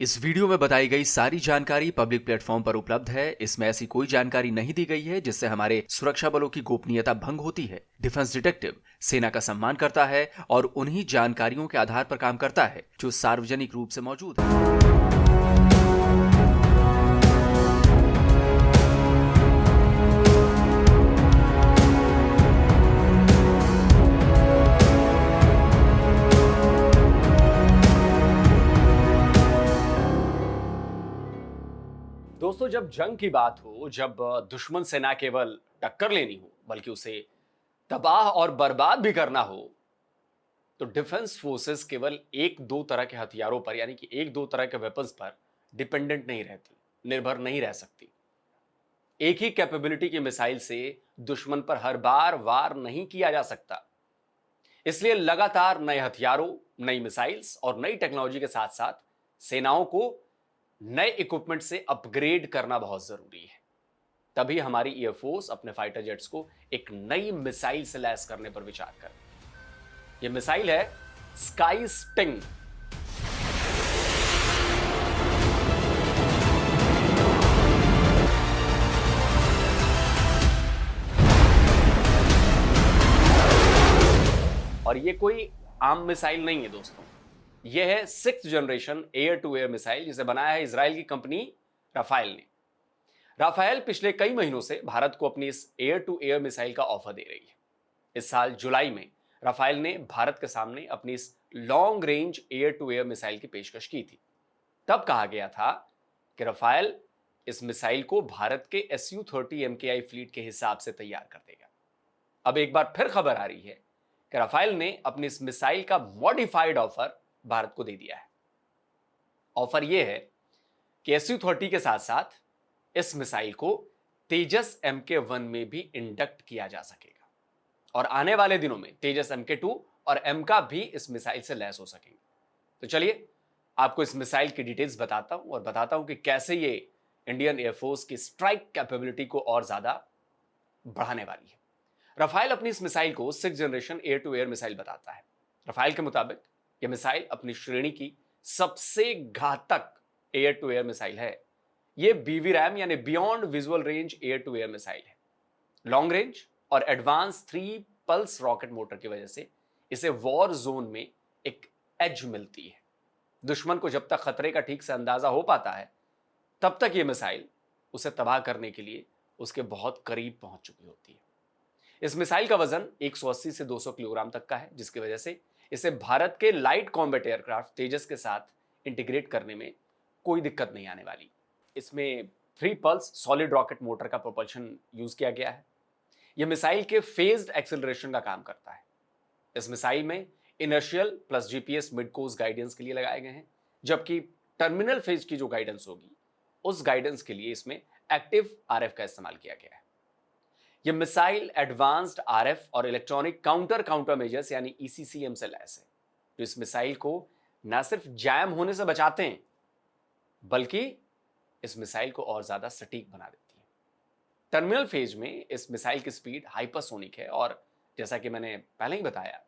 इस वीडियो में बताई गई सारी जानकारी पब्लिक प्लेटफॉर्म पर उपलब्ध है। इसमें ऐसी कोई जानकारी नहीं दी गई है जिससे हमारे सुरक्षा बलों की गोपनीयता भंग होती है। डिफेंस डिटेक्टिव सेना का सम्मान करता है और उन्हीं जानकारियों के आधार पर काम करता है जो सार्वजनिक रूप से मौजूद है। दोस्तों, जब जंग की बात हो, जब दुश्मन से ना केवल टक्कर लेनी हो बल्कि उसे तबाह और बर्बाद भी करना हो, तो डिफेंस फोर्सेस केवल एक दो तरह के हथियारों पर यानी कि एक दो तरह के वेपन्स पर डिपेंडेंट नहीं रहती, निर्भर नहीं रह सकती। एक ही कैपेबिलिटी की मिसाइल से दुश्मन पर हर बार वार नहीं किया जा सकता। इसलिए लगातार नए हथियारों, नई मिसाइल्स और नई टेक्नोलॉजी के साथ साथ सेनाओं को नए इक्विपमेंट से अपग्रेड करना बहुत जरूरी है। तभी हमारी एयरफोर्स अपने फाइटर जेट्स को एक नई मिसाइल से लैस करने पर विचार कर। यह मिसाइल है स्काई स्टिंग। और यह कोई आम मिसाइल नहीं है दोस्तों, यह है 6th generation air to air missile, जिसे बनाया है इजराइल की कंपनी राफेल ने। राफेल पिछले कई महीनों से भारत को अपनी इस एयर टू एयर मिसाइल का ऑफर दे रही है। इस साल जुलाई में राफेल ने भारत के सामने अपनी इस long range air to air missile की पेशकश की थी। तब कहा गया था कि राफेल इस मिसाइल को भारत के Su-30 MKI फ्लीट के हिसाब से तैयार कर देगा। अब एक बार फिर खबर आ रही है कि राफेल ने अपनी इस मिसाइल का मॉडिफाइड ऑफर भारत को दे दिया है। ऑफर यह है कि Su-30 के साथ साथ इस मिसाइल को तेजस Mk-1 में भी इंडक्ट किया जा सकेगा और आने वाले दिनों में तेजस Mk-2 और एमका भी इस मिसाइल से लैस हो सकेंगे। तो चलिए आपको इस मिसाइल की डिटेल्स बताता हूं और बताता हूं कि कैसे ये इंडियन एयरफोर्स की स्ट्राइक कैपेबिलिटी को और ज्यादा बढ़ाने वाली है। राफेल अपनी इस मिसाइल को 6th generation air to air missile बताता है। राफेल के मुताबिक यह मिसाइल अपनी श्रेणी की सबसे घातक एयर टू एयर मिसाइल है। यह BVRAM यानी beyond visual range air to air missile है। लॉन्ग रेंज और एडवांस 3 पल्स रॉकेट मोटर की वजह से इसे वॉर जोन में एक एज मिलती है। दुश्मन को जब तक खतरे का ठीक से अंदाजा हो पाता है, तब तक यह मिसाइल उसे तबाह करने के लिए उसके बहुत करीब पहुंच चुकी होती है। इस मिसाइल का वजन 180 से 200 किलोग्राम तक का है, जिसकी वजह से इसे भारत के लाइट कॉम्बैट एयरक्राफ्ट तेजस के साथ इंटीग्रेट करने में कोई दिक्कत नहीं आने वाली। इसमें 3 पल्स सॉलिड रॉकेट मोटर का प्रोपल्शन यूज किया गया है। यह मिसाइल के फेज्ड एक्सेलरेशन का काम करता है। इस मिसाइल में inertial plus GPS mid course guidance के लिए लगाए गए हैं, जबकि टर्मिनल फेज की जो गाइडेंस होगी उस गाइडेंस के लिए इसमें एक्टिव RF का इस्तेमाल किया गया है। यह मिसाइल एडवांस्ड RF और इलेक्ट्रॉनिक काउंटर मेजर्स यानी ECCM से लैस है, जो इस मिसाइल को न सिर्फ जैम होने से बचाते हैं बल्कि इस मिसाइल को और ज्यादा सटीक बना देती है। टर्मिनल फेज में इस मिसाइल की स्पीड हाइपरसोनिक है और जैसा कि मैंने पहले ही बताया,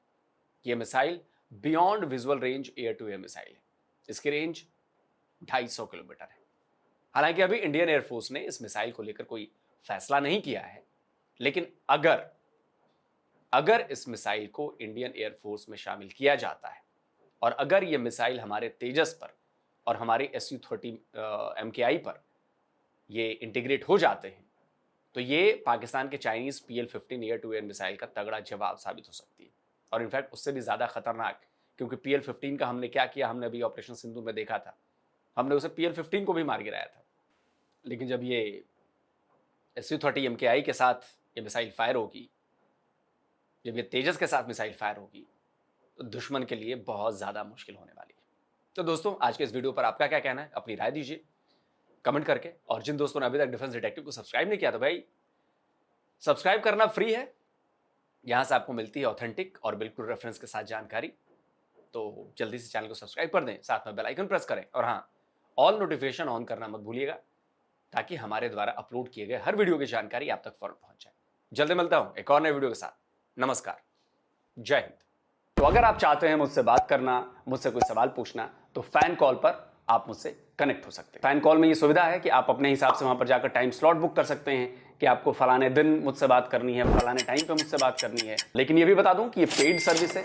यह missile beyond visual range air to air missile है। इसकी रेंज 250 किलोमीटर है। हालांकि अभी इंडियन एयरफोर्स ने इस मिसाइल को लेकर कोई फैसला नहीं किया है, लेकिन अगर इस मिसाइल को इंडियन एयरफोर्स में शामिल किया जाता है और अगर यह मिसाइल हमारे तेजस पर और हमारे Su-30 MKI पर ये इंटीग्रेट हो जाते हैं, तो ये पाकिस्तान के Chinese PL-15 air to air missile का तगड़ा जवाब साबित हो सकती है और इनफैक्ट उससे भी ज्यादा खतरनाक, क्योंकि PL-15 का हमने क्या किया, हमने अभी ऑपरेशन सिंदूर में देखा था, हमने उसे PL-15 को भी मार गिराया था। लेकिन जब ये Su-30 MKI के साथ ये मिसाइल फायर होगी, जब ये तेजस के साथ मिसाइल फायर होगी, तो दुश्मन के लिए बहुत ज्यादा मुश्किल होने वाली है। तो दोस्तों, आज के इस वीडियो पर आपका क्या कहना है, अपनी राय दीजिए कमेंट करके। और जिन दोस्तों ने अभी तक डिफेंस डिटेक्टिव को सब्सक्राइब नहीं किया तो भाई सब्सक्राइब करना फ्री है। यहां से आपको मिलती है ऑथेंटिक और बिल्कुल रेफरेंस के साथ जानकारी। तो जल्दी से चैनल को सब्सक्राइब कर दें, साथ में बेल आइकन प्रेस करें और हाँ, ऑल नोटिफिकेशन ऑन करना मत भूलिएगा, ताकि हमारे द्वारा अपलोड किए गए हर वीडियो की जानकारी आप तक फौरन पहुंच जाए। जल्दी मिलता हूं एक और नए वीडियो के साथ। नमस्कार, जय हिंद। तो अगर आप चाहते हैं मुझसे बात करना, मुझसे कोई सवाल पूछना, तो फैन कॉल पर आप मुझसे कनेक्ट हो सकते हैं। फैन कॉल में ये सुविधा है कि आप अपने हिसाब से वहां पर जाकर टाइम स्लॉट बुक कर सकते हैं कि आपको फलाने दिन मुझसे बात करनी है, फलाने टाइम पे मुझसे बात करनी है। लेकिन ये भी बता दूं कि ये पेड सर्विस है,